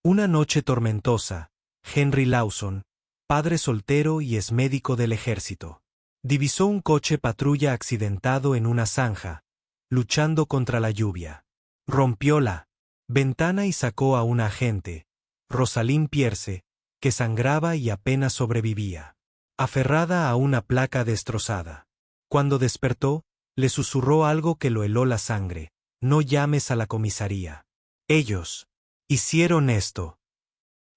Una noche tormentosa, Henry Lawson, padre soltero y ex médico del ejército, divisó un coche patrulla accidentado en una zanja, luchando contra la lluvia. Rompió la ventana y sacó a una agente, Rosalind Pierce, que sangraba y apenas sobrevivía, aferrada a una placa destrozada. Cuando despertó, le susurró algo que lo heló la sangre: no llames a la comisaría. Ellos hicieron esto.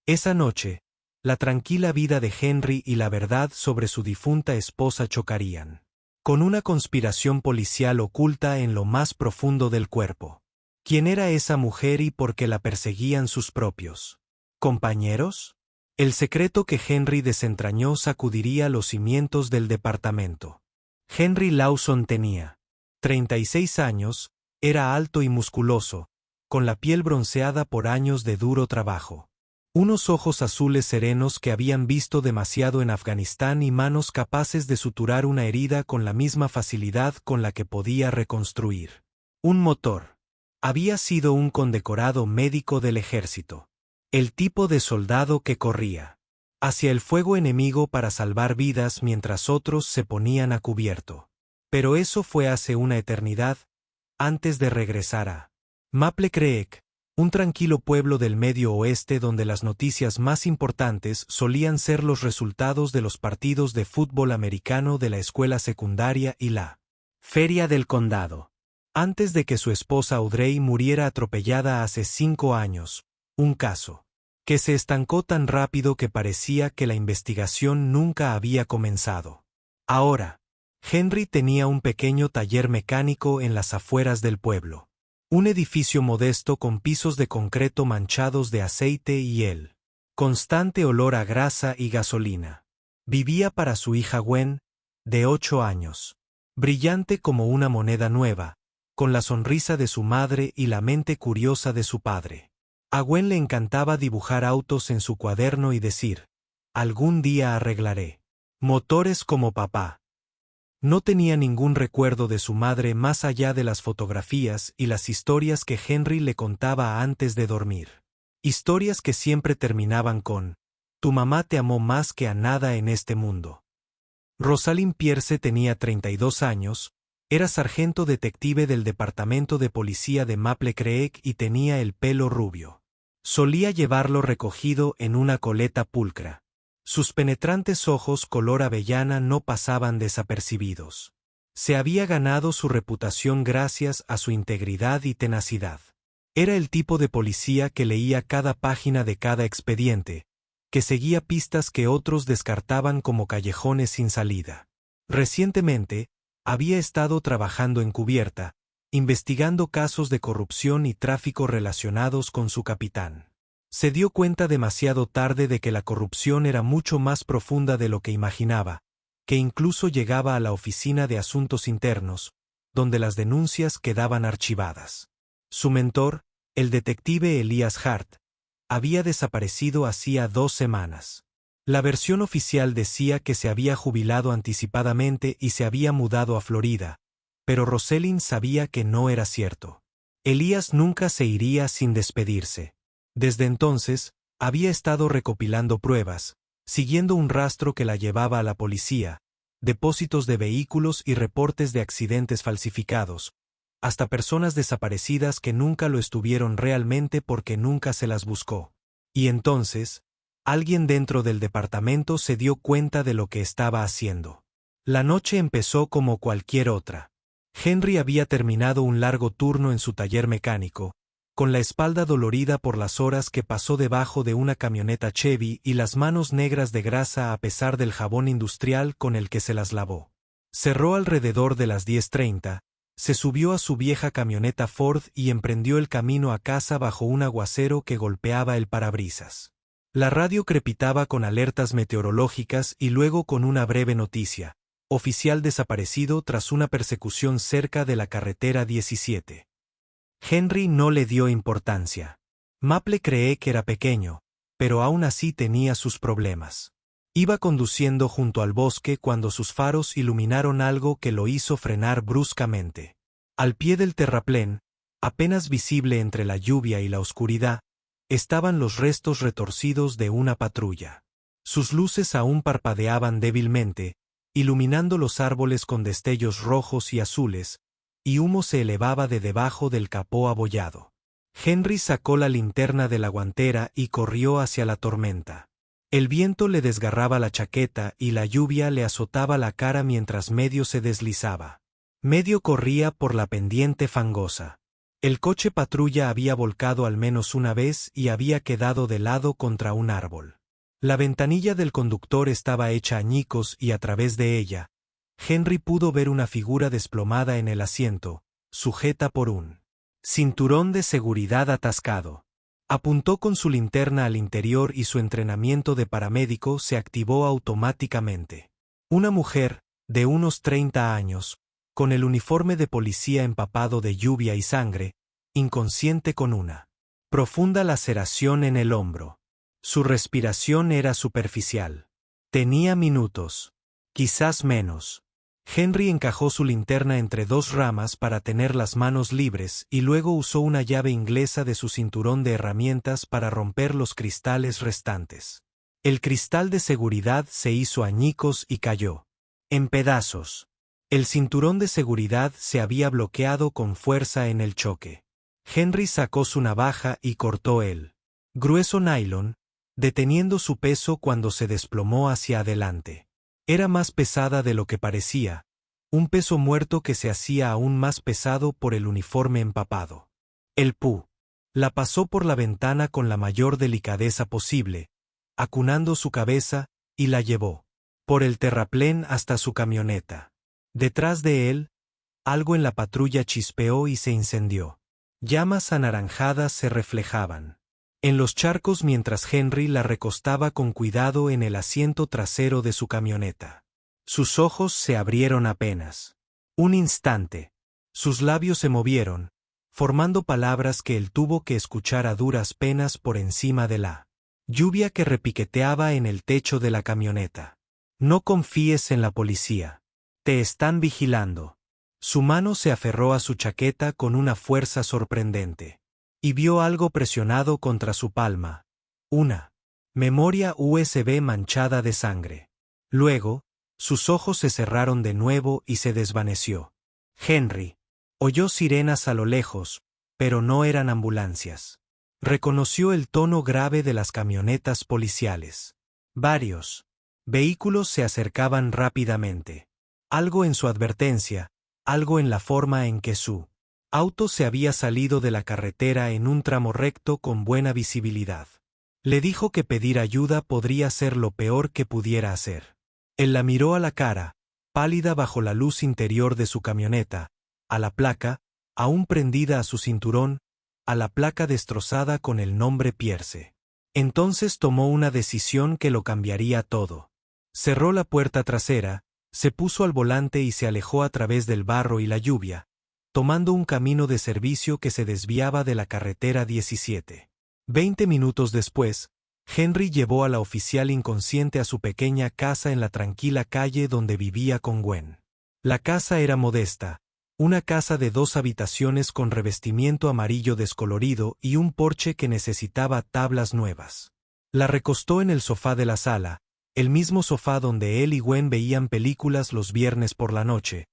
Esa noche, la tranquila vida de Henry y la verdad sobre su difunta esposa chocarían, con una conspiración policial oculta en lo más profundo del cuerpo. ¿Quién era esa mujer y por qué la perseguían sus propios compañeros? El secreto que Henry desentrañó sacudiría los cimientos del departamento. Henry Lawson tenía 36 años, era alto y musculoso, con la piel bronceada por años de duro trabajo. Unos ojos azules serenos que habían visto demasiado en Afganistán y manos capaces de suturar una herida con la misma facilidad con la que podía reconstruir un motor. Había sido un condecorado médico del ejército. El tipo de soldado que corría hacia el fuego enemigo para salvar vidas mientras otros se ponían a cubierto. Pero eso fue hace una eternidad, antes de regresar a Maple Creek, un tranquilo pueblo del medio oeste donde las noticias más importantes solían ser los resultados de los partidos de fútbol americano de la escuela secundaria y la feria del condado. Antes de que su esposa Audrey muriera atropellada hace 5 años, un caso que se estancó tan rápido que parecía que la investigación nunca había comenzado. Ahora, Henry tenía un pequeño taller mecánico en las afueras del pueblo. Un edificio modesto con pisos de concreto manchados de aceite y el constante olor a grasa y gasolina. Vivía para su hija Gwen, de 8 años, brillante como una moneda nueva, con la sonrisa de su madre y la mente curiosa de su padre. A Gwen le encantaba dibujar autos en su cuaderno y decir: algún día arreglaré motores como papá. No tenía ningún recuerdo de su madre más allá de las fotografías y las historias que Henry le contaba antes de dormir. Historias que siempre terminaban con: tu mamá te amó más que a nada en este mundo. Rosalind Pierce tenía 32 años, era sargento detective del departamento de policía de Maple Creek y tenía el pelo rubio. Solía llevarlo recogido en una coleta pulcra. Sus penetrantes ojos color avellana no pasaban desapercibidos. Se había ganado su reputación gracias a su integridad y tenacidad. Era el tipo de policía que leía cada página de cada expediente, que seguía pistas que otros descartaban como callejones sin salida. Recientemente, había estado trabajando encubierta, investigando casos de corrupción y tráfico relacionados con su capitán. Se dio cuenta demasiado tarde de que la corrupción era mucho más profunda de lo que imaginaba, que incluso llegaba a la Oficina de Asuntos Internos, donde las denuncias quedaban archivadas. Su mentor, el detective Elias Hart, había desaparecido hacía 2 semanas. La versión oficial decía que se había jubilado anticipadamente y se había mudado a Florida, pero Rosalind sabía que no era cierto. Elias nunca se iría sin despedirse. Desde entonces, había estado recopilando pruebas, siguiendo un rastro que la llevaba a la policía, depósitos de vehículos y reportes de accidentes falsificados, hasta personas desaparecidas que nunca lo estuvieron realmente porque nunca se las buscó. Y entonces, alguien dentro del departamento se dio cuenta de lo que estaba haciendo. La noche empezó como cualquier otra. Henry había terminado un largo turno en su taller mecánico, con la espalda dolorida por las horas que pasó debajo de una camioneta Chevy y las manos negras de grasa a pesar del jabón industrial con el que se las lavó. Cerró alrededor de las 10:30, se subió a su vieja camioneta Ford y emprendió el camino a casa bajo un aguacero que golpeaba el parabrisas. La radio crepitaba con alertas meteorológicas y luego con una breve noticia: oficial desaparecido tras una persecución cerca de la carretera 17. Henry no le dio importancia. Maple Creek era pequeño, pero aún así tenía sus problemas. Iba conduciendo junto al bosque cuando sus faros iluminaron algo que lo hizo frenar bruscamente. Al pie del terraplén, apenas visible entre la lluvia y la oscuridad, estaban los restos retorcidos de una patrulla. Sus luces aún parpadeaban débilmente, iluminando los árboles con destellos rojos y azules, y humo se elevaba de debajo del capó abollado. Henry sacó la linterna de la guantera y corrió hacia la tormenta. El viento le desgarraba la chaqueta y la lluvia le azotaba la cara mientras medio se deslizaba. Medio corría por la pendiente fangosa. El coche patrulla había volcado al menos una vez y había quedado de lado contra un árbol. La ventanilla del conductor estaba hecha añicos y a través de ella, Henry pudo ver una figura desplomada en el asiento, sujeta por un cinturón de seguridad atascado. Apuntó con su linterna al interior y su entrenamiento de paramédico se activó automáticamente. Una mujer, de unos 30 años, con el uniforme de policía empapado de lluvia y sangre, inconsciente con una profunda laceración en el hombro. Su respiración era superficial. Tenía minutos, quizás menos. Henry encajó su linterna entre dos ramas para tener las manos libres y luego usó una llave inglesa de su cinturón de herramientas para romper los cristales restantes. El cristal de seguridad se hizo añicos y cayó en pedazos. El cinturón de seguridad se había bloqueado con fuerza en el choque. Henry sacó su navaja y cortó el grueso nylon, deteniendo su peso cuando se desplomó hacia adelante. Era más pesada de lo que parecía, un peso muerto que se hacía aún más pesado por el uniforme empapado. El pu la pasó por la ventana con la mayor delicadeza posible, acunando su cabeza, y la llevó por el terraplén hasta su camioneta. Detrás de él, algo en la patrulla chispeó y se incendió. Llamas anaranjadas se reflejaban en los charcos mientras Henry la recostaba con cuidado en el asiento trasero de su camioneta. Sus ojos se abrieron apenas. Un instante. Sus labios se movieron, formando palabras que él tuvo que escuchar a duras penas por encima de la lluvia que repiqueteaba en el techo de la camioneta. No confíes en la policía. Te están vigilando. Su mano se aferró a su chaqueta con una fuerza sorprendente. Y vio algo presionado contra su palma. Una memoria USB manchada de sangre. Luego, sus ojos se cerraron de nuevo y se desvaneció. Henry oyó sirenas a lo lejos, pero no eran ambulancias. Reconoció el tono grave de las camionetas policiales. Varios vehículos se acercaban rápidamente. Algo en su advertencia, algo en la forma en que su auto se había salido de la carretera en un tramo recto con buena visibilidad. Le dijo que pedir ayuda podría ser lo peor que pudiera hacer. Él la miró a la cara, pálida bajo la luz interior de su camioneta, a la placa, aún prendida a su cinturón, a la placa destrozada con el nombre Pierce. Entonces tomó una decisión que lo cambiaría todo. Cerró la puerta trasera, se puso al volante y se alejó a través del barro y la lluvia, tomando un camino de servicio que se desviaba de la carretera 17. 20 minutos después, Henry llevó a la oficial inconsciente a su pequeña casa en la tranquila calle donde vivía con Gwen. La casa era modesta, una casa de 2 habitaciones con revestimiento amarillo descolorido y un porche que necesitaba tablas nuevas. La recostó en el sofá de la sala, el mismo sofá donde él y Gwen veían películas los viernes por la noche,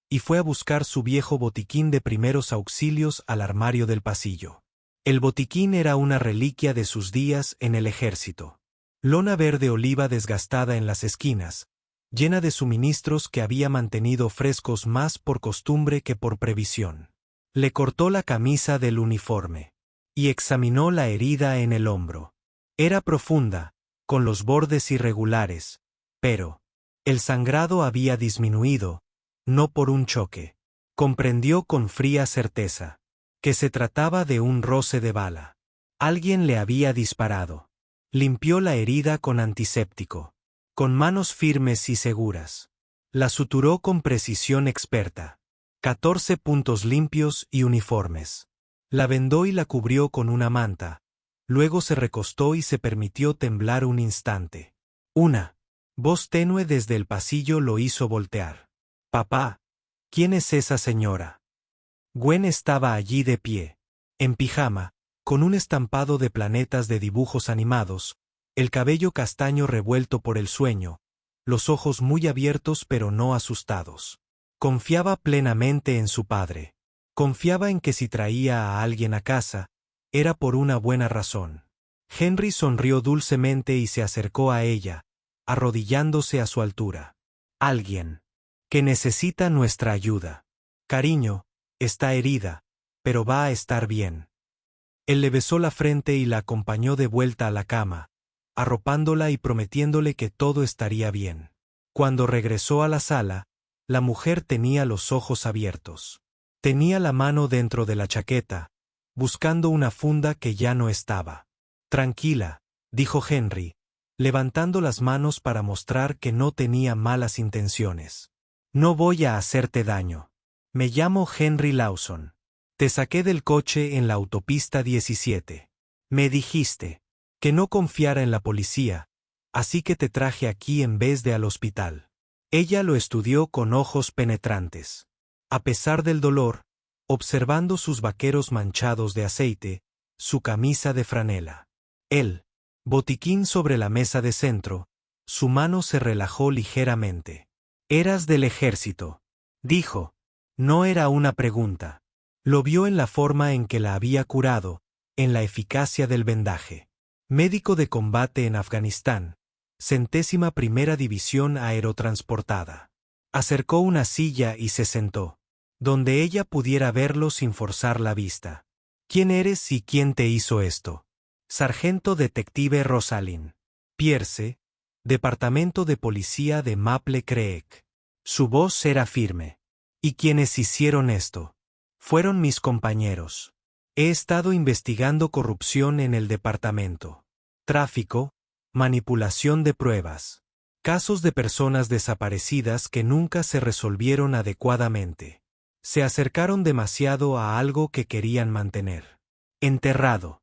y fue a buscar su viejo botiquín de primeros auxilios al armario del pasillo. El botiquín era una reliquia de sus días en el ejército. Lona verde oliva desgastada en las esquinas, llena de suministros que había mantenido frescos más por costumbre que por previsión. Le cortó la camisa del uniforme y examinó la herida en el hombro. Era profunda, con los bordes irregulares, pero el sangrado había disminuido, no por un choque. Comprendió con fría certeza que se trataba de un roce de bala. Alguien le había disparado. Limpió la herida con antiséptico, con manos firmes y seguras. La suturó con precisión experta. 14 puntos limpios y uniformes. La vendó y la cubrió con una manta. Luego se recostó y se permitió temblar un instante. Una voz tenue desde el pasillo lo hizo voltear. «Papá, ¿quién es esa señora?» Gwen estaba allí de pie, en pijama, con un estampado de planetas de dibujos animados, el cabello castaño revuelto por el sueño, los ojos muy abiertos pero no asustados. Confiaba plenamente en su padre. Confiaba en que si traía a alguien a casa, era por una buena razón. Henry sonrió dulcemente y se acercó a ella, arrodillándose a su altura. Alguien que necesita nuestra ayuda. Cariño, está herida, pero va a estar bien. Él le besó la frente y la acompañó de vuelta a la cama, arropándola y prometiéndole que todo estaría bien. Cuando regresó a la sala, la mujer tenía los ojos abiertos. Tenía la mano dentro de la chaqueta, buscando una funda que ya no estaba. Tranquila, dijo Henry, levantando las manos para mostrar que no tenía malas intenciones. No voy a hacerte daño. Me llamo Henry Lawson. Te saqué del coche en la autopista 17. Me dijiste que no confiara en la policía, así que te traje aquí en vez de al hospital. Ella lo estudió con ojos penetrantes. A pesar del dolor, observando sus vaqueros manchados de aceite, su camisa de franela. El botiquín sobre la mesa de centro, su mano se relajó ligeramente. Eras del ejército, dijo. No era una pregunta. Lo vio en la forma en que la había curado, en la eficacia del vendaje. Médico de combate en Afganistán, 101ª División aerotransportada. Acercó una silla y se sentó, donde ella pudiera verlo sin forzar la vista. ¿Quién eres y quién te hizo esto? Sargento Detective Rosalind Pierce, Departamento de Policía de Maple Creek. Su voz era firme. ¿Y quiénes hicieron esto? Fueron mis compañeros. He estado investigando corrupción en el departamento. Tráfico, manipulación de pruebas. Casos de personas desaparecidas que nunca se resolvieron adecuadamente. Se acercaron demasiado a algo que querían mantener. Enterrado.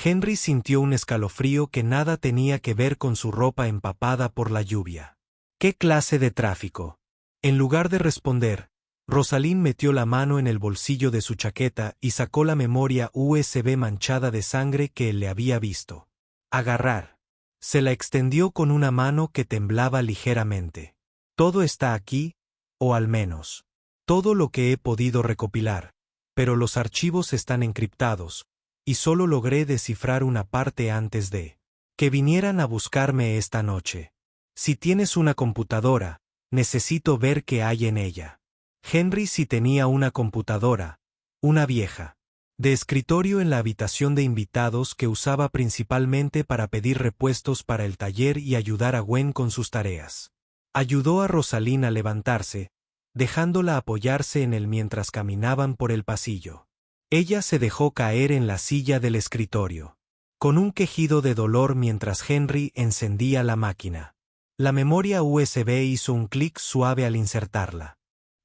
Henry sintió un escalofrío que nada tenía que ver con su ropa empapada por la lluvia. ¿Qué clase de tráfico? En lugar de responder, Rosalind metió la mano en el bolsillo de su chaqueta y sacó la memoria USB manchada de sangre que él le había visto. Agarrar. Se la extendió con una mano que temblaba ligeramente. Todo está aquí, o al menos, todo lo que he podido recopilar, pero los archivos están encriptados, y solo logré descifrar una parte antes de que vinieran a buscarme esta noche. Si tienes una computadora, necesito ver qué hay en ella. Henry sí tenía una computadora, una vieja, de escritorio en la habitación de invitados que usaba principalmente para pedir repuestos para el taller y ayudar a Gwen con sus tareas. Ayudó a Rosalind a levantarse, dejándola apoyarse en él mientras caminaban por el pasillo. Ella se dejó caer en la silla del escritorio, con un quejido de dolor mientras Henry encendía la máquina. La memoria USB hizo un clic suave al insertarla.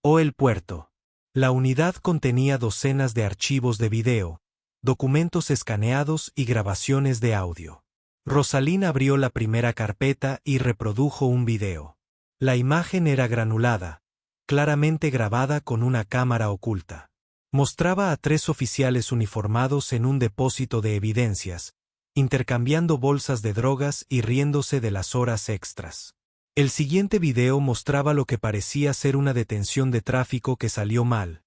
El puerto. La unidad contenía docenas de archivos de video, documentos escaneados y grabaciones de audio. Rosalind abrió la primera carpeta y reprodujo un video. La imagen era granulada, claramente grabada con una cámara oculta. Mostraba a 3 oficiales uniformados en un depósito de evidencias, intercambiando bolsas de drogas y riéndose de las horas extras. El siguiente video mostraba lo que parecía ser una detención de tráfico que salió mal,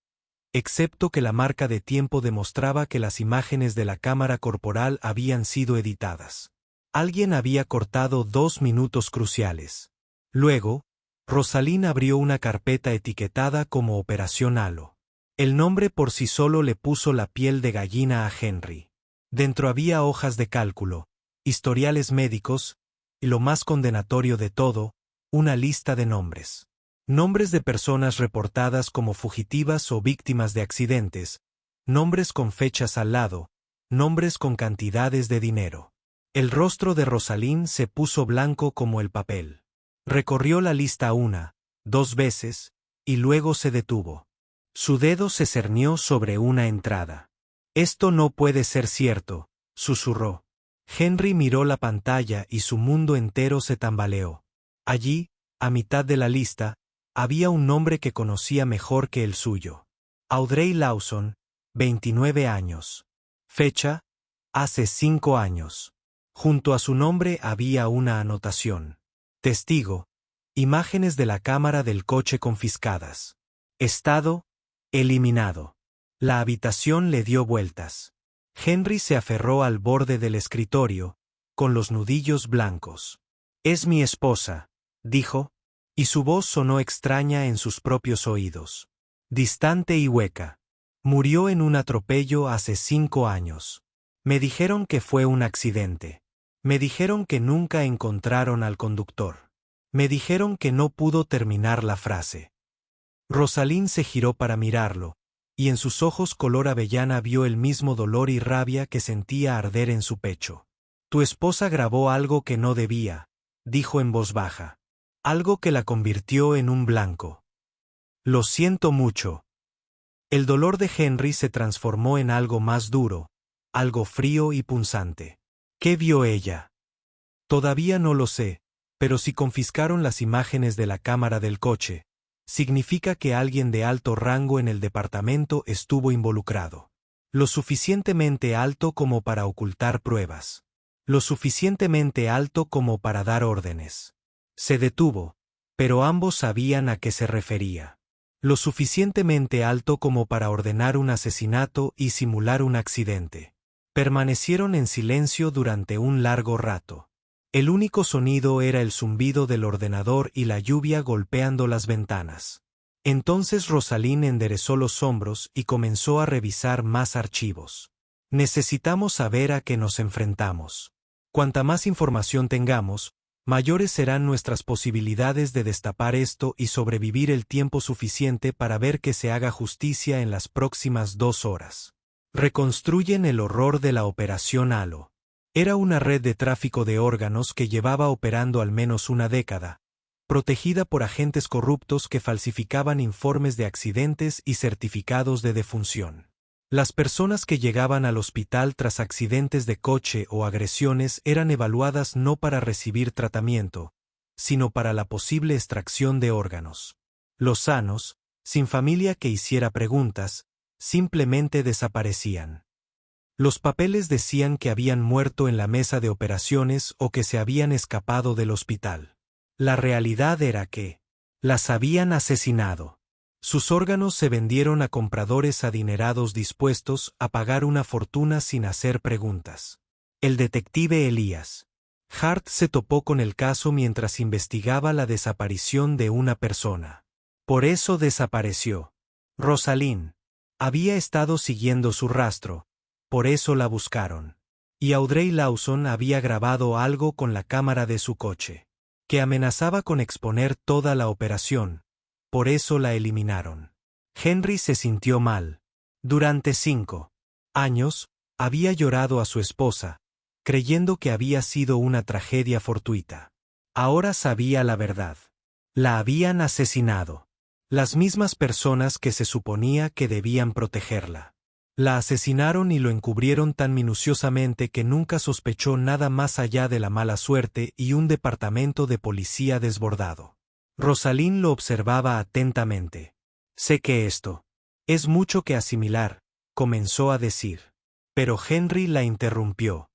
excepto que la marca de tiempo demostraba que las imágenes de la cámara corporal habían sido editadas. Alguien había cortado 2 minutos cruciales. Luego, Rosalind abrió una carpeta etiquetada como Operación Halo. El nombre por sí solo le puso la piel de gallina a Henry. Dentro había hojas de cálculo, historiales médicos, y lo más condenatorio de todo, una lista de nombres. Nombres de personas reportadas como fugitivas o víctimas de accidentes, nombres con fechas al lado, nombres con cantidades de dinero. El rostro de Rosalind se puso blanco como el papel. Recorrió la lista 1, 2 veces, y luego se detuvo. Su dedo se cernió sobre una entrada. Esto no puede ser cierto, susurró. Henry miró la pantalla y su mundo entero se tambaleó. Allí, a mitad de la lista, había un nombre que conocía mejor que el suyo. Audrey Lawson, 29 años. Fecha, Hace 5 años. Junto a su nombre había una anotación. Testigo. Imágenes de la cámara del coche confiscadas. Estado. Eliminado. La habitación le dio vueltas. Henry se aferró al borde del escritorio, con los nudillos blancos. «Es mi esposa», dijo, y su voz sonó extraña en sus propios oídos. Distante y hueca. Murió en un atropello hace 5 años. Me dijeron que fue un accidente. Me dijeron que nunca encontraron al conductor. Me dijeron que no pudo terminar la frase. Rosalind se giró para mirarlo, y en sus ojos color avellana vio el mismo dolor y rabia que sentía arder en su pecho. Tu esposa grabó algo que no debía, dijo en voz baja. Algo que la convirtió en un blanco. Lo siento mucho. El dolor de Henry se transformó en algo más duro, algo frío y punzante. ¿Qué vio ella? Todavía no lo sé, pero si confiscaron las imágenes de la cámara del coche, significa que alguien de alto rango en el departamento estuvo involucrado. Lo suficientemente alto como para ocultar pruebas. Lo suficientemente alto como para dar órdenes. Se detuvo, pero ambos sabían a qué se refería. Lo suficientemente alto como para ordenar un asesinato y simular un accidente. Permanecieron en silencio durante un largo rato. El único sonido era el zumbido del ordenador y la lluvia golpeando las ventanas. Entonces Rosalind enderezó los hombros y comenzó a revisar más archivos. Necesitamos saber a qué nos enfrentamos. Cuanta más información tengamos, mayores serán nuestras posibilidades de destapar esto y sobrevivir el tiempo suficiente para ver que se haga justicia en las próximas 2 horas. Reconstruyen el horror de la Operación Halo. Era una red de tráfico de órganos que llevaba operando al menos una década, protegida por agentes corruptos que falsificaban informes de accidentes y certificados de defunción. Las personas que llegaban al hospital tras accidentes de coche o agresiones eran evaluadas no para recibir tratamiento, sino para la posible extracción de órganos. Los sanos, sin familia que hiciera preguntas, simplemente desaparecían. Los papeles decían que habían muerto en la mesa de operaciones o que se habían escapado del hospital. La realidad era que las habían asesinado. Sus órganos se vendieron a compradores adinerados dispuestos a pagar una fortuna sin hacer preguntas. El detective Elías Hart se topó con el caso mientras investigaba la desaparición de una persona. Por eso desapareció. Rosalind había estado siguiendo su rastro. Por eso la buscaron. Y Audrey Lawson había grabado algo con la cámara de su coche, que amenazaba con exponer toda la operación. Por eso la eliminaron. Henry se sintió mal. Durante 5 años, había llorado a su esposa, creyendo que había sido una tragedia fortuita. Ahora sabía la verdad. La habían asesinado. Las mismas personas que se suponía que debían protegerla. La asesinaron y lo encubrieron tan minuciosamente que nunca sospechó nada más allá de la mala suerte y un departamento de policía desbordado. Rosalind lo observaba atentamente. Sé que esto es mucho que asimilar, comenzó a decir. Pero Henry la interrumpió.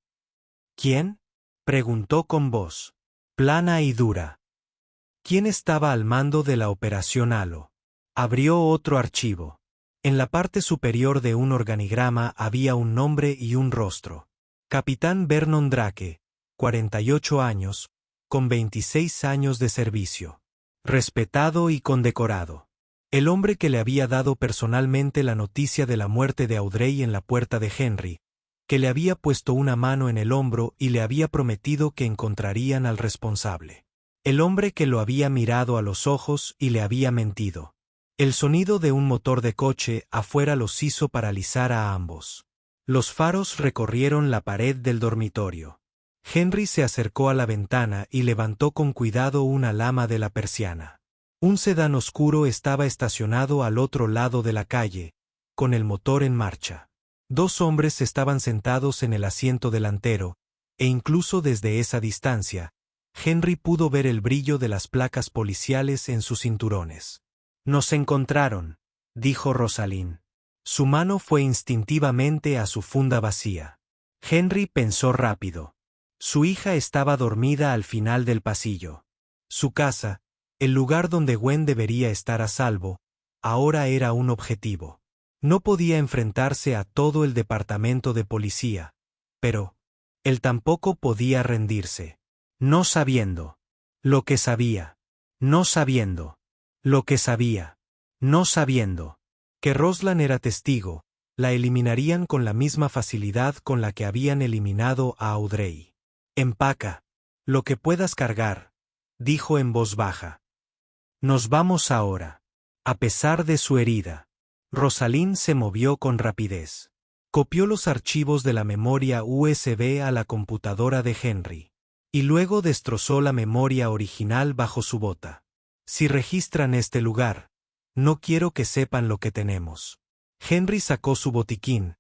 ¿Quién? Preguntó con voz plana y dura. ¿Quién estaba al mando de la Operación Halo? Abrió otro archivo. En la parte superior de un organigrama había un nombre y un rostro. Capitán Vernon Drake, 48 años, con 26 años de servicio. Respetado y condecorado. El hombre que le había dado personalmente la noticia de la muerte de Audrey en la puerta de Henry, que le había puesto una mano en el hombro y le había prometido que encontrarían al responsable. El hombre que lo había mirado a los ojos y le había mentido. El sonido de un motor de coche afuera los hizo paralizar a ambos. Los faros recorrieron la pared del dormitorio. Henry se acercó a la ventana y levantó con cuidado una lama de la persiana. Un sedán oscuro estaba estacionado al otro lado de la calle, con el motor en marcha. 2 hombres estaban sentados en el asiento delantero, e incluso desde esa distancia, Henry pudo ver el brillo de las placas policiales en sus cinturones. Nos encontraron, dijo Rosalind. Su mano fue instintivamente a su funda vacía. Henry pensó rápido. Su hija estaba dormida al final del pasillo. Su casa, el lugar donde Gwen debería estar a salvo, ahora era un objetivo. No podía enfrentarse a todo el departamento de policía, pero él tampoco podía rendirse. No sabiendo lo que sabía, no sabiendo lo que sabía, no sabiendo que Roslan era testigo, la eliminarían con la misma facilidad con la que habían eliminado a Audrey. Empaca lo que puedas cargar, dijo en voz baja. Nos vamos ahora. A pesar de su herida, Rosalind se movió con rapidez. Copió los archivos de la memoria USB a la computadora de Henry. Y luego destrozó la memoria original bajo su bota. Si registran este lugar, no quiero que sepan lo que tenemos. Henry sacó su botiquín,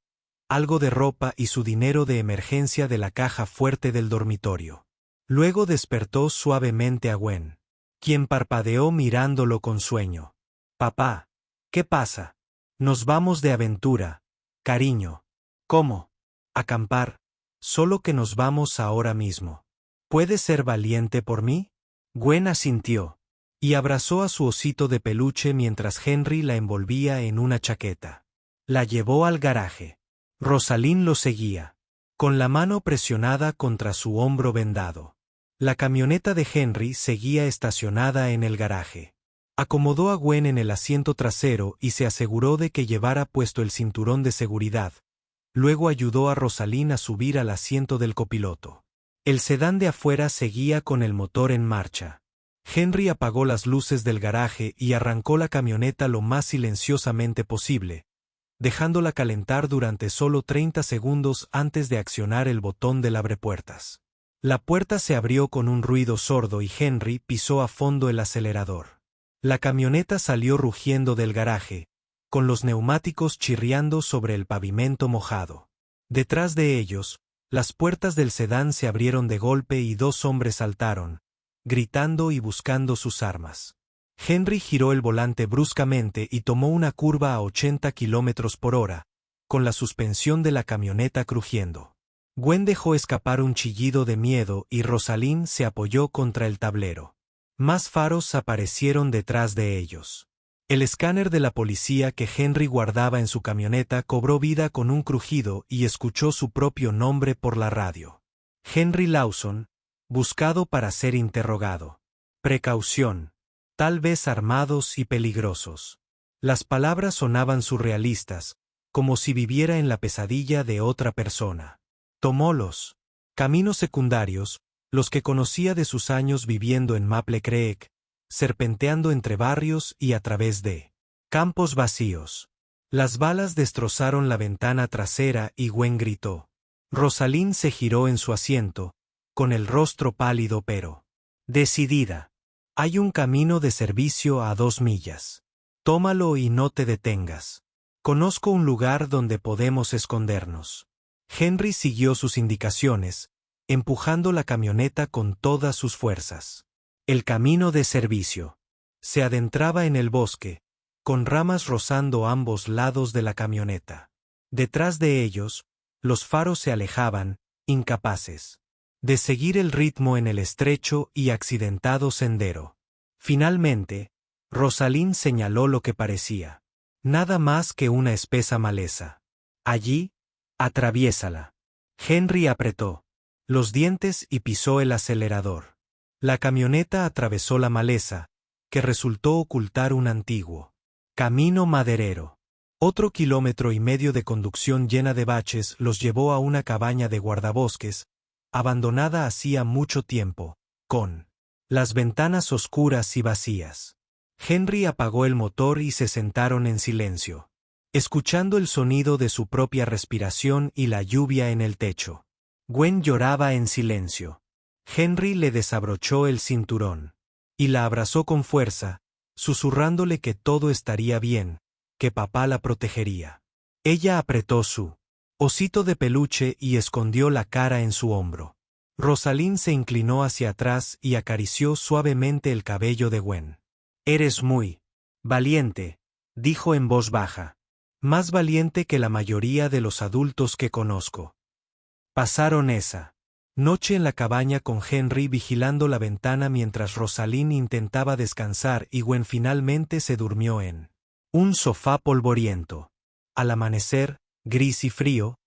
algo de ropa y su dinero de emergencia de la caja fuerte del dormitorio. Luego despertó suavemente a Gwen, quien parpadeó mirándolo con sueño. Papá, ¿qué pasa? Nos vamos de aventura, cariño. ¿Cómo? Acampar. Solo que nos vamos ahora mismo. ¿Puedes ser valiente por mí? Gwen asintió, y abrazó a su osito de peluche mientras Henry la envolvía en una chaqueta. La llevó al garaje. Rosalind lo seguía, con la mano presionada contra su hombro vendado. La camioneta de Henry seguía estacionada en el garaje. Acomodó a Gwen en el asiento trasero y se aseguró de que llevara puesto el cinturón de seguridad. Luego ayudó a Rosalind a subir al asiento del copiloto. El sedán de afuera seguía con el motor en marcha. Henry apagó las luces del garaje y arrancó la camioneta lo más silenciosamente posible, dejándola calentar durante solo 30 segundos antes de accionar el botón del abrepuertas. La puerta se abrió con un ruido sordo y Henry pisó a fondo el acelerador. La camioneta salió rugiendo del garaje, con los neumáticos chirriando sobre el pavimento mojado. Detrás de ellos, las puertas del sedán se abrieron de golpe y dos hombres saltaron, gritando y buscando sus armas. Henry giró el volante bruscamente y tomó una curva a 80 km/h, con la suspensión de la camioneta crujiendo. Gwen dejó escapar un chillido de miedo y Rosalind se apoyó contra el tablero. Más faros aparecieron detrás de ellos. El escáner de la policía que Henry guardaba en su camioneta cobró vida con un crujido y escuchó su propio nombre por la radio. Henry Lawson, buscado para ser interrogado. Precaución. Tal vez armados y peligrosos. Las palabras sonaban surrealistas, como si viviera en la pesadilla de otra persona. Tomó los caminos secundarios, los que conocía de sus años viviendo en Maple Creek, serpenteando entre barrios y a través de campos vacíos. Las balas destrozaron la ventana trasera y Gwen gritó. Rosalind se giró en su asiento, con el rostro pálido pero decidida. Hay un camino de servicio a 2 millas. Tómalo y no te detengas. Conozco un lugar donde podemos escondernos. Henry siguió sus indicaciones, empujando la camioneta con todas sus fuerzas. El camino de servicio se adentraba en el bosque, con ramas rozando ambos lados de la camioneta. Detrás de ellos, los faros se alejaban, incapaces de seguir el ritmo en el estrecho y accidentado sendero. Finalmente, Rosalind señaló lo que parecía nada más que una espesa maleza. Allí, atraviésala. Henry apretó los dientes y pisó el acelerador. La camioneta atravesó la maleza, que resultó ocultar un antiguo camino maderero. Otro 1,5 kilómetros de conducción llena de baches los llevó a una cabaña de guardabosques, abandonada hacía mucho tiempo, con las ventanas oscuras y vacías. Henry apagó el motor y se sentaron en silencio, escuchando el sonido de su propia respiración y la lluvia en el techo. Gwen lloraba en silencio. Henry le desabrochó el cinturón y la abrazó con fuerza, susurrándole que todo estaría bien, que papá la protegería. Ella apretó su osito de peluche y escondió la cara en su hombro. Rosalind se inclinó hacia atrás y acarició suavemente el cabello de Gwen. Eres muy valiente, dijo en voz baja. Más valiente que la mayoría de los adultos que conozco. Pasaron esa noche en la cabaña con Henry vigilando la ventana mientras Rosalind intentaba descansar y Gwen finalmente se durmió en un sofá polvoriento. Al amanecer, gris y frío,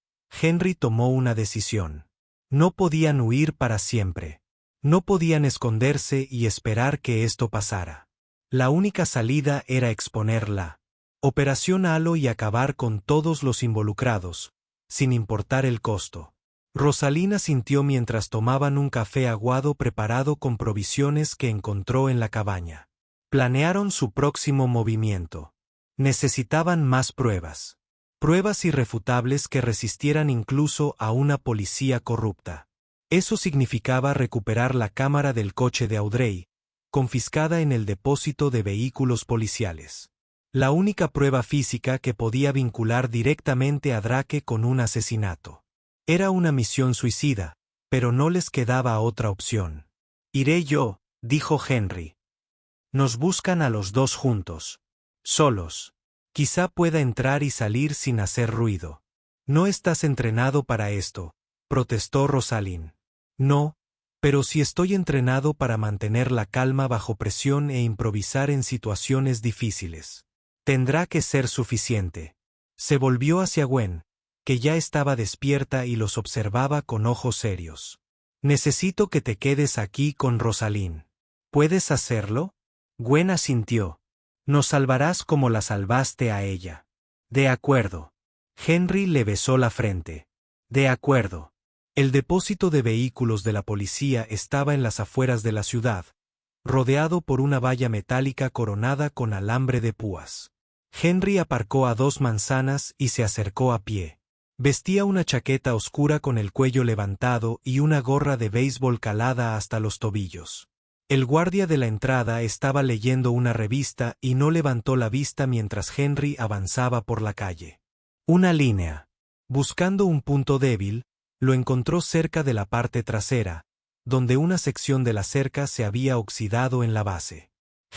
Henry tomó una decisión. No podían huir para siempre. No podían esconderse y esperar que esto pasara. La única salida era exponer la Operación Halo y acabar con todos los involucrados, sin importar el costo. Rosalina sintió mientras tomaban un café aguado preparado con provisiones que encontró en la cabaña. Planearon su próximo movimiento. Necesitaban más pruebas. Pruebas irrefutables que resistieran incluso a una policía corrupta. Eso significaba recuperar la cámara del coche de Audrey, confiscada en el depósito de vehículos policiales. La única prueba física que podía vincular directamente a Drake con un asesinato. Era una misión suicida, pero no les quedaba otra opción. Iré yo, dijo Henry. Nos buscan a los dos juntos. Solos. Quizá pueda entrar y salir sin hacer ruido. No estás entrenado para esto, protestó Rosalind. No, pero sí estoy entrenado para mantener la calma bajo presión e improvisar en situaciones difíciles. Tendrá que ser suficiente. Se volvió hacia Gwen, que ya estaba despierta y los observaba con ojos serios. Necesito que te quedes aquí con Rosalind. ¿Puedes hacerlo? Gwen asintió. Nos salvarás como la salvaste a ella. De acuerdo. Henry le besó la frente. De acuerdo. El depósito de vehículos de la policía estaba en las afueras de la ciudad, rodeado por una valla metálica coronada con alambre de púas. Henry aparcó a 2 manzanas y se acercó a pie. Vestía una chaqueta oscura con el cuello levantado y una gorra de béisbol calada hasta los tobillos. El guardia de la entrada estaba leyendo una revista y no levantó la vista mientras Henry avanzaba por la calle. Una línea. Buscando un punto débil, lo encontró cerca de la parte trasera, donde una sección de la cerca se había oxidado en la base.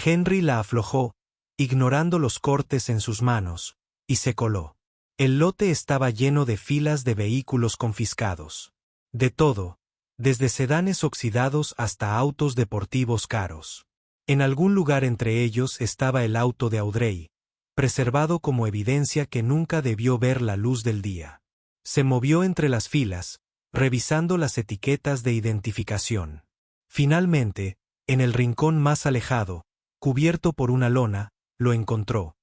Henry la aflojó, ignorando los cortes en sus manos, y se coló. El lote estaba lleno de filas de vehículos confiscados. De todo, desde sedanes oxidados hasta autos deportivos caros. En algún lugar entre ellos estaba el auto de Audrey, preservado como evidencia que nunca debió ver la luz del día. Se movió entre las filas, revisando las etiquetas de identificación. Finalmente, en el rincón más alejado, cubierto por una lona, lo encontró.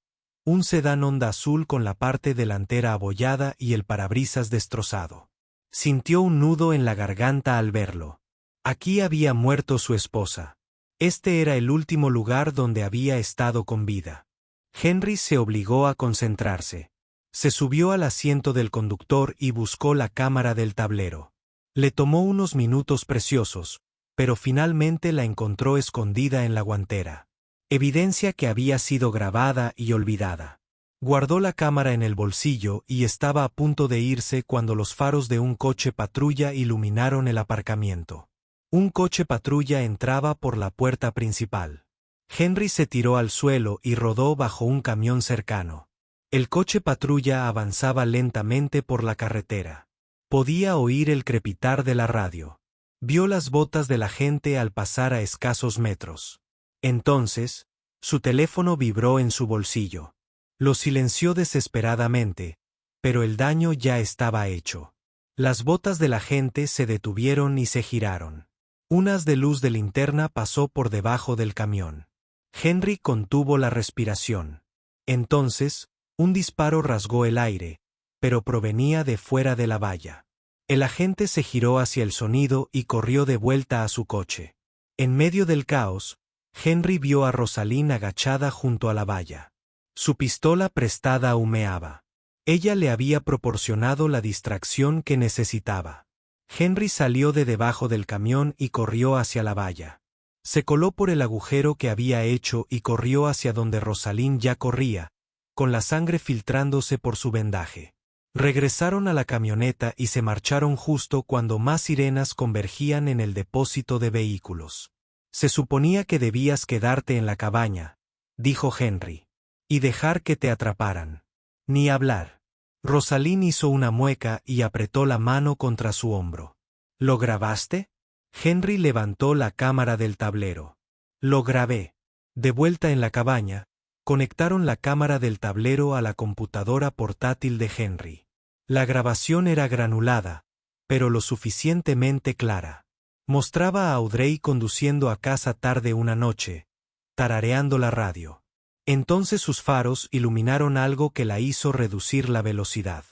Un sedán Honda azul con la parte delantera abollada y el parabrisas destrozado. Sintió un nudo en la garganta al verlo. Aquí había muerto su esposa. Este era el último lugar donde había estado con vida. Henry se obligó a concentrarse. Se subió al asiento del conductor y buscó la cámara del tablero. Le tomó unos minutos preciosos, pero finalmente la encontró escondida en la guantera. Evidencia que había sido grabada y olvidada. Guardó la cámara en el bolsillo y estaba a punto de irse cuando los faros de un coche patrulla iluminaron el aparcamiento. Un coche patrulla entraba por la puerta principal. Henry se tiró al suelo y rodó bajo un camión cercano. El coche patrulla avanzaba lentamente por la carretera. Podía oír el crepitar de la radio. Vio las botas de la gente al pasar a escasos metros. Entonces, su teléfono vibró en su bolsillo. Lo silenció desesperadamente, pero el daño ya estaba hecho. Las botas de la gente se detuvieron y se giraron. Un haz de luz de linterna pasó por debajo del camión. Henry contuvo la respiración. Entonces, un disparo rasgó el aire, pero provenía de fuera de la valla. El agente se giró hacia el sonido y corrió de vuelta a su coche. En medio del caos, Henry vio a Rosalind agachada junto a la valla. Su pistola prestada humeaba. Ella le había proporcionado la distracción que necesitaba. Henry salió de debajo del camión y corrió hacia la valla. Se coló por el agujero que había hecho y corrió hacia donde Rosalind ya corría, con la sangre filtrándose por su vendaje. Regresaron a la camioneta y se marcharon justo cuando más sirenas convergían en el depósito de vehículos. Se suponía que debías quedarte en la cabaña, dijo Henry, y dejar que te atraparan. Ni hablar. Rosalind hizo una mueca y apretó la mano contra su hombro. ¿Lo grabaste? Henry levantó la cámara del tablero. Lo grabé. De vuelta en la cabaña, conectaron la cámara del tablero a la computadora portátil de Henry. La grabación era granulada, pero lo suficientemente clara. Mostraba a Audrey conduciendo a casa tarde una noche, tarareando la radio. Entonces sus faros iluminaron algo que la hizo reducir la velocidad.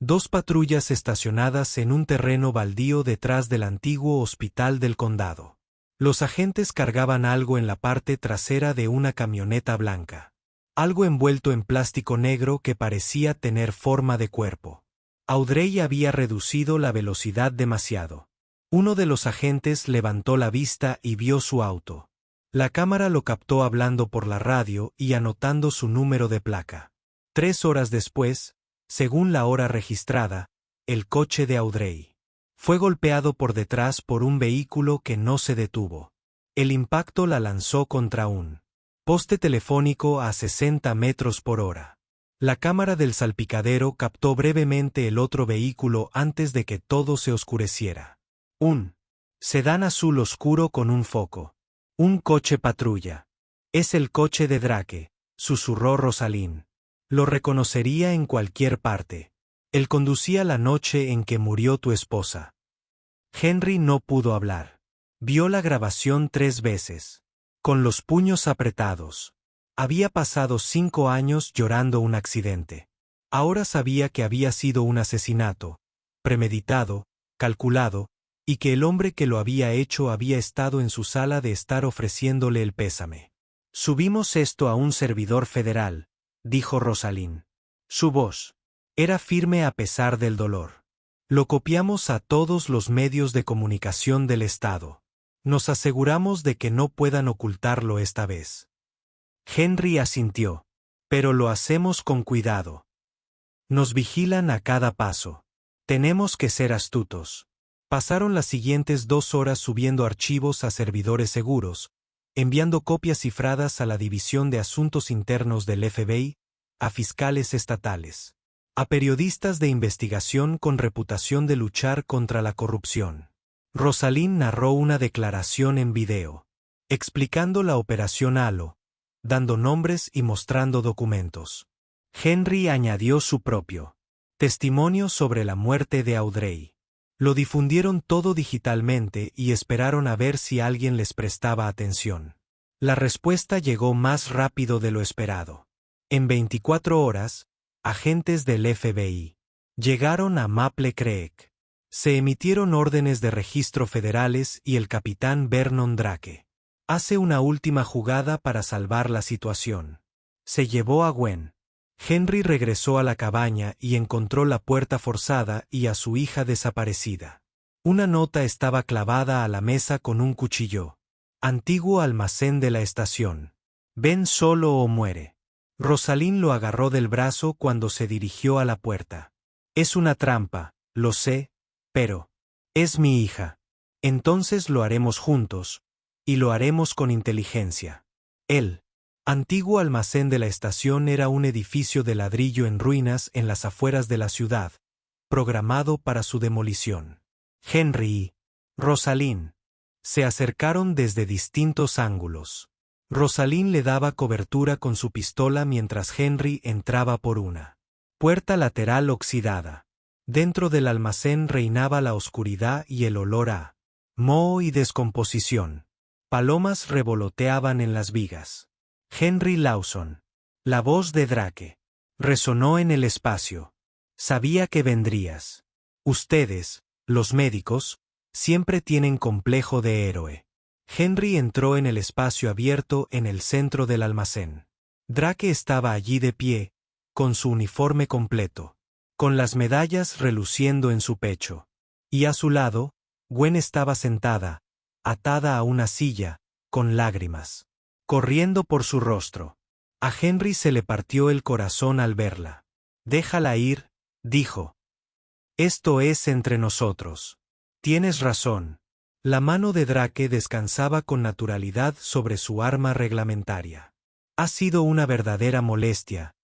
2 patrullas estacionadas en un terreno baldío detrás del antiguo hospital del condado. Los agentes cargaban algo en la parte trasera de una camioneta blanca. Algo envuelto en plástico negro que parecía tener forma de cuerpo. Audrey había reducido la velocidad demasiado. Uno de los agentes levantó la vista y vio su auto. La cámara lo captó hablando por la radio y anotando su número de placa. 3 horas después, según la hora registrada, el coche de Audrey fue golpeado por detrás por un vehículo que no se detuvo. El impacto la lanzó contra un poste telefónico a 60 metros por hora. La cámara del salpicadero captó brevemente el otro vehículo antes de que todo se oscureciera. Un sedán azul oscuro con un foco. Un coche patrulla. Es el coche de Drake, susurró Rosalind. Lo reconocería en cualquier parte. Él conducía la noche en que murió tu esposa. Henry no pudo hablar. Vio la grabación 3 veces. Con los puños apretados. Había pasado 5 años llorando un accidente. Ahora sabía que había sido un asesinato, premeditado, calculado, y que el hombre que lo había hecho había estado en su sala de estar ofreciéndole el pésame. Subimos esto a un servidor federal, dijo Rosalind. Su voz era firme a pesar del dolor. Lo copiamos a todos los medios de comunicación del estado. Nos aseguramos de que no puedan ocultarlo esta vez. Henry asintió. Pero lo hacemos con cuidado. Nos vigilan a cada paso. Tenemos que ser astutos. Pasaron las siguientes 2 horas subiendo archivos a servidores seguros, enviando copias cifradas a la División de Asuntos Internos del FBI, a fiscales estatales, a periodistas de investigación con reputación de luchar contra la corrupción. Rosalind narró una declaración en video, explicando la operación Halo, dando nombres y mostrando documentos. Henry añadió su propio testimonio sobre la muerte de Audrey. Lo difundieron todo digitalmente y esperaron a ver si alguien les prestaba atención. La respuesta llegó más rápido de lo esperado. En 24 horas, agentes del FBI llegaron a Maple Creek. Se emitieron órdenes de registro federales y el capitán Vernon Drake hace una última jugada para salvar la situación. Se llevó a Gwen. Henry regresó a la cabaña y encontró la puerta forzada y a su hija desaparecida. Una nota estaba clavada a la mesa con un cuchillo. Antiguo almacén de la estación. Ven solo o muere. Rosalind lo agarró del brazo cuando se dirigió a la puerta. Es una trampa, lo sé, pero es mi hija. Entonces lo haremos juntos, y lo haremos con inteligencia. El antiguo almacén de la estación era un edificio de ladrillo en ruinas en las afueras de la ciudad, programado para su demolición. Henry y Rosalind se acercaron desde distintos ángulos. Rosalind le daba cobertura con su pistola mientras Henry entraba por una puerta lateral oxidada. Dentro del almacén reinaba la oscuridad y el olor a moho y descomposición. Palomas revoloteaban en las vigas. Henry Lawson. La voz de Drake resonó en el espacio. Sabía que vendrías. Ustedes, los médicos, siempre tienen complejo de héroe. Henry entró en el espacio abierto en el centro del almacén. Drake estaba allí de pie, con su uniforme completo, con las medallas reluciendo en su pecho. Y a su lado, Gwen estaba sentada, atada a una silla, con lágrimas corriendo por su rostro. A Henry se le partió el corazón al verla. Déjala ir, dijo. Esto es entre nosotros. Tienes razón. La mano de Drake descansaba con naturalidad sobre su arma reglamentaria. Ha sido una verdadera molestia,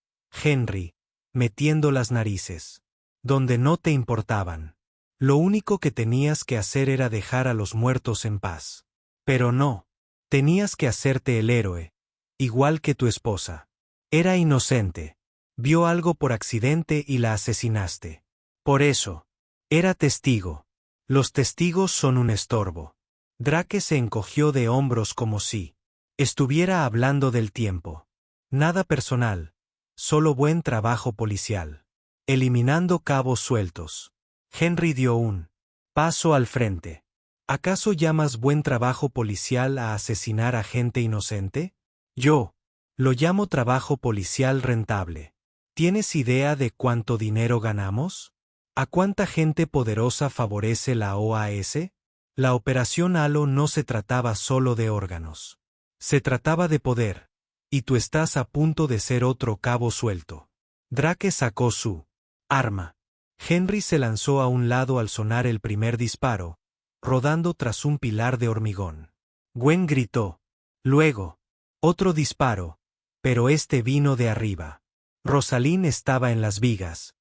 Henry, metiendo las narices donde no te importaban. Lo único que tenías que hacer era dejar a los muertos en paz. Pero no. Tenías que hacerte el héroe, igual que tu esposa. Era inocente. Vio algo por accidente y la asesinaste. Por eso. Era testigo. Los testigos son un estorbo. Drake se encogió de hombros como si estuviera hablando del tiempo. Nada personal. Solo buen trabajo policial. Eliminando cabos sueltos. Henry dio un paso al frente. ¿Acaso llamas buen trabajo policial a asesinar a gente inocente? Yo lo llamo trabajo policial rentable. ¿Tienes idea de cuánto dinero ganamos? ¿A cuánta gente poderosa favorece la OAS? La Operación Halo no se trataba solo de órganos. Se trataba de poder. Y tú estás a punto de ser otro cabo suelto. Drake sacó su arma. Henry se lanzó a un lado al sonar el primer disparo, rodando tras un pilar de hormigón. Gwen gritó. Luego, otro disparo, pero este vino de arriba. Rosalind estaba en las vigas.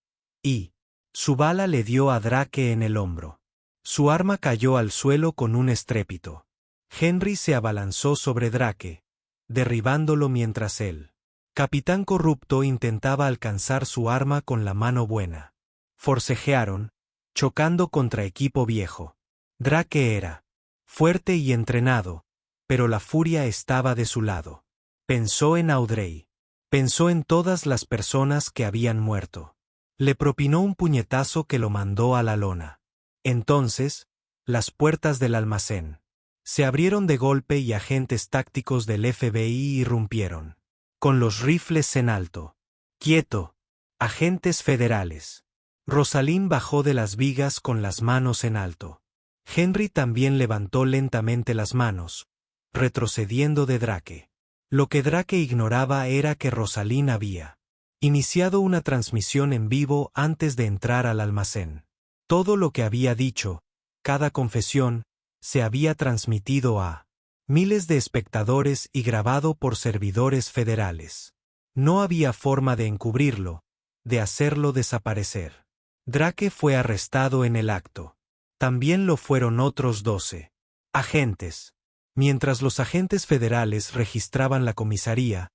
Y su bala le dio a Drake en el hombro. Su arma cayó al suelo con un estrépito. Henry se abalanzó sobre Drake, derribándolo mientras el capitán corrupto intentaba alcanzar su arma con la mano buena. Forcejearon, chocando contra equipo viejo. Drake era fuerte y entrenado, pero la furia estaba de su lado. Pensó en Audrey. Pensó en todas las personas que habían muerto. Le propinó un puñetazo que lo mandó a la lona. Entonces, las puertas del almacén se abrieron de golpe y agentes tácticos del FBI irrumpieron. Con los rifles en alto. ¡Quieto! Agentes federales. Rosalind bajó de las vigas con las manos en alto. Henry también levantó lentamente las manos, retrocediendo de Drake. Lo que Drake ignoraba era que Rosalind había iniciado una transmisión en vivo antes de entrar al almacén. Todo lo que había dicho, cada confesión, se había transmitido a miles de espectadores y grabado por servidores federales. No había forma de encubrirlo, de hacerlo desaparecer. Drake fue arrestado en el acto. También lo fueron otros 12 agentes. Mientras los agentes federales registraban la comisaría,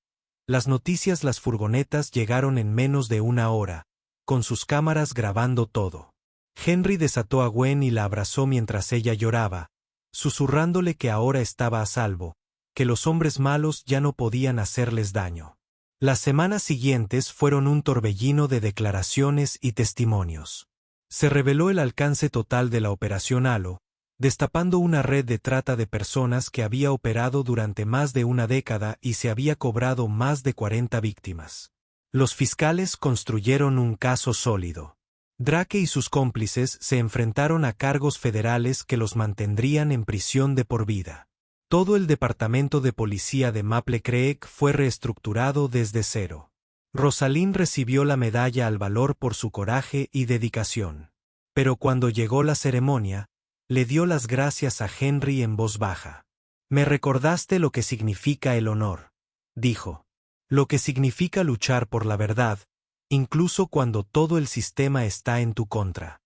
las furgonetas llegaron en menos de una hora, con sus cámaras grabando todo. Henry desató a Gwen y la abrazó mientras ella lloraba, susurrándole que ahora estaba a salvo, que los hombres malos ya no podían hacerles daño. Las semanas siguientes fueron un torbellino de declaraciones y testimonios. Se reveló el alcance total de la Operación Halo, destapando una red de trata de personas que había operado durante más de una década y se había cobrado más de 40 víctimas. Los fiscales construyeron un caso sólido. Drake y sus cómplices se enfrentaron a cargos federales que los mantendrían en prisión de por vida. Todo el departamento de policía de Maple Creek fue reestructurado desde cero. Rosalind recibió la medalla al valor por su coraje y dedicación. Pero cuando llegó la ceremonia, le dio las gracias a Henry en voz baja. Me recordaste lo que significa el honor, dijo. Lo que significa luchar por la verdad, incluso cuando todo el sistema está en tu contra.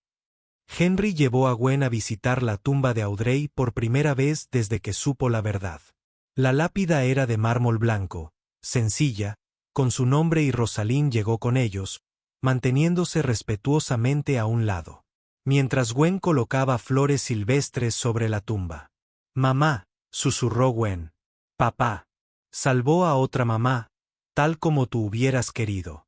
Henry llevó a Gwen a visitar la tumba de Audrey por primera vez desde que supo la verdad. La lápida era de mármol blanco, sencilla, con su nombre y Rosalind llegó con ellos, manteniéndose respetuosamente a un lado. Mientras Gwen colocaba flores silvestres sobre la tumba. Mamá, susurró Gwen. Papá. Salvó a otra mamá, tal como tú hubieras querido.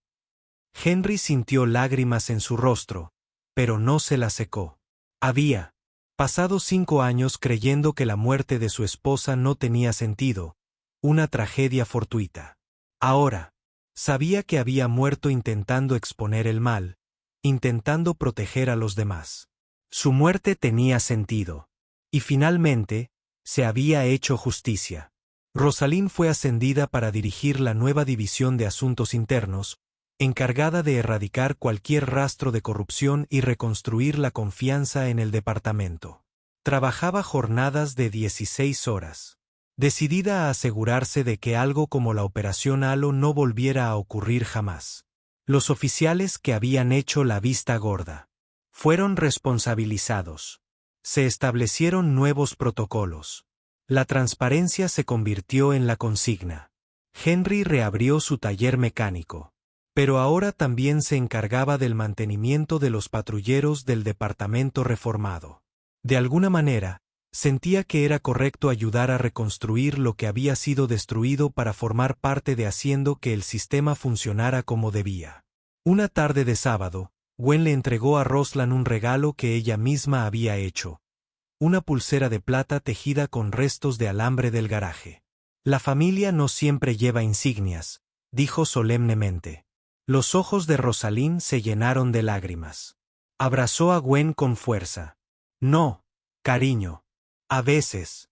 Henry sintió lágrimas en su rostro, pero no se la secó. Había pasado 5 años creyendo que la muerte de su esposa no tenía sentido, una tragedia fortuita. Ahora, sabía que había muerto intentando exponer el mal, intentando proteger a los demás. Su muerte tenía sentido. Y finalmente, se había hecho justicia. Rosalind fue ascendida para dirigir la nueva división de asuntos internos, encargada de erradicar cualquier rastro de corrupción y reconstruir la confianza en el departamento. Trabajaba jornadas de 16 horas. Decidida a asegurarse de que algo como la Operación Halo no volviera a ocurrir jamás. Los oficiales que habían hecho la vista gorda fueron responsabilizados. Se establecieron nuevos protocolos. La transparencia se convirtió en la consigna. Henry reabrió su taller mecánico. Pero ahora también se encargaba del mantenimiento de los patrulleros del departamento reformado. De alguna manera, sentía que era correcto ayudar a reconstruir lo que había sido destruido para formar parte de haciendo que el sistema funcionara como debía. Una tarde de sábado, Gwen le entregó a Rosalind un regalo que ella misma había hecho. Una pulsera de plata tejida con restos de alambre del garaje. La familia no siempre lleva insignias, dijo solemnemente. Los ojos de Rosalind se llenaron de lágrimas. Abrazó a Gwen con fuerza. No, cariño. A veces.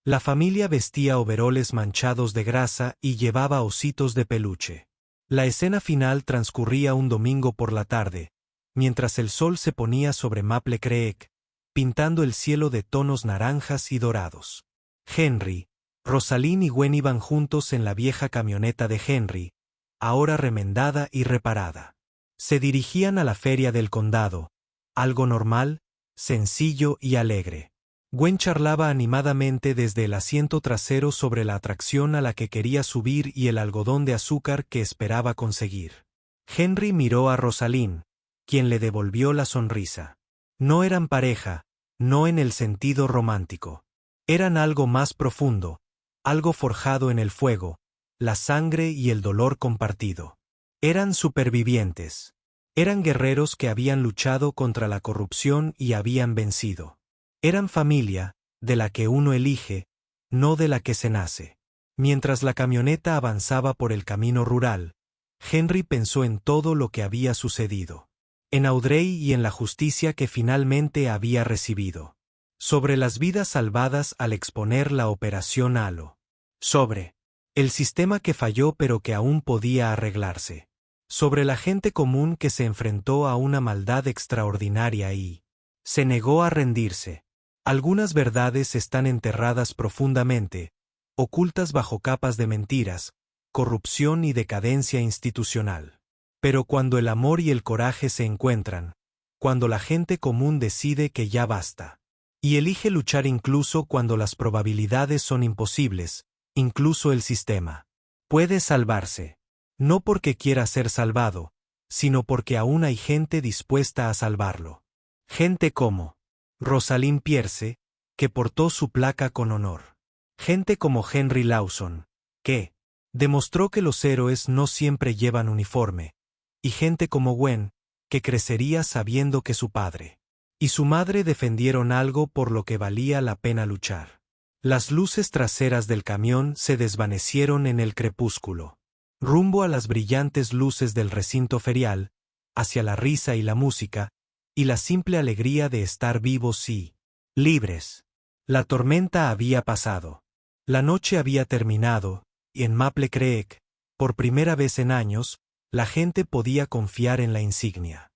La familia vestía overoles manchados de grasa y llevaba ositos de peluche. La escena final transcurría un domingo por la tarde, mientras el sol se ponía sobre Maple Creek, pintando el cielo de tonos naranjas y dorados. Henry, Rosalind y Gwen iban juntos en la vieja camioneta de Henry, ahora remendada y reparada. Se dirigían a la feria del condado, algo normal, sencillo y alegre. Gwen charlaba animadamente desde el asiento trasero sobre la atracción a la que quería subir y el algodón de azúcar que esperaba conseguir. Henry miró a Rosalind, quien le devolvió la sonrisa. No eran pareja, no en el sentido romántico. Eran algo más profundo, algo forjado en el fuego, la sangre y el dolor compartido. Eran supervivientes. Eran guerreros que habían luchado contra la corrupción y habían vencido. Eran familia, de la que uno elige, no de la que se nace. Mientras la camioneta avanzaba por el camino rural, Henry pensó en todo lo que había sucedido. En Audrey y en la justicia que finalmente había recibido. Sobre las vidas salvadas al exponer la Operación Halo. Sobre el sistema que falló pero que aún podía arreglarse. Sobre la gente común que se enfrentó a una maldad extraordinaria y se negó a rendirse. Algunas verdades están enterradas profundamente, ocultas bajo capas de mentiras, corrupción y decadencia institucional. Pero cuando el amor y el coraje se encuentran, cuando la gente común decide que ya basta, y elige luchar incluso cuando las probabilidades son imposibles, incluso el sistema puede salvarse, no porque quiera ser salvado, sino porque aún hay gente dispuesta a salvarlo. Gente como Rosalind Pierce, que portó su placa con honor. Gente como Henry Lawson, que demostró que los héroes no siempre llevan uniforme. Y gente como Gwen, que crecería sabiendo que su padre y su madre defendieron algo por lo que valía la pena luchar. Las luces traseras del camión se desvanecieron en el crepúsculo. Rumbo a las brillantes luces del recinto ferial, hacia la risa y la música, y la simple alegría de estar vivos y libres. La tormenta había pasado. La noche había terminado, y en Maple Creek, por primera vez en años, la gente podía confiar en la insignia.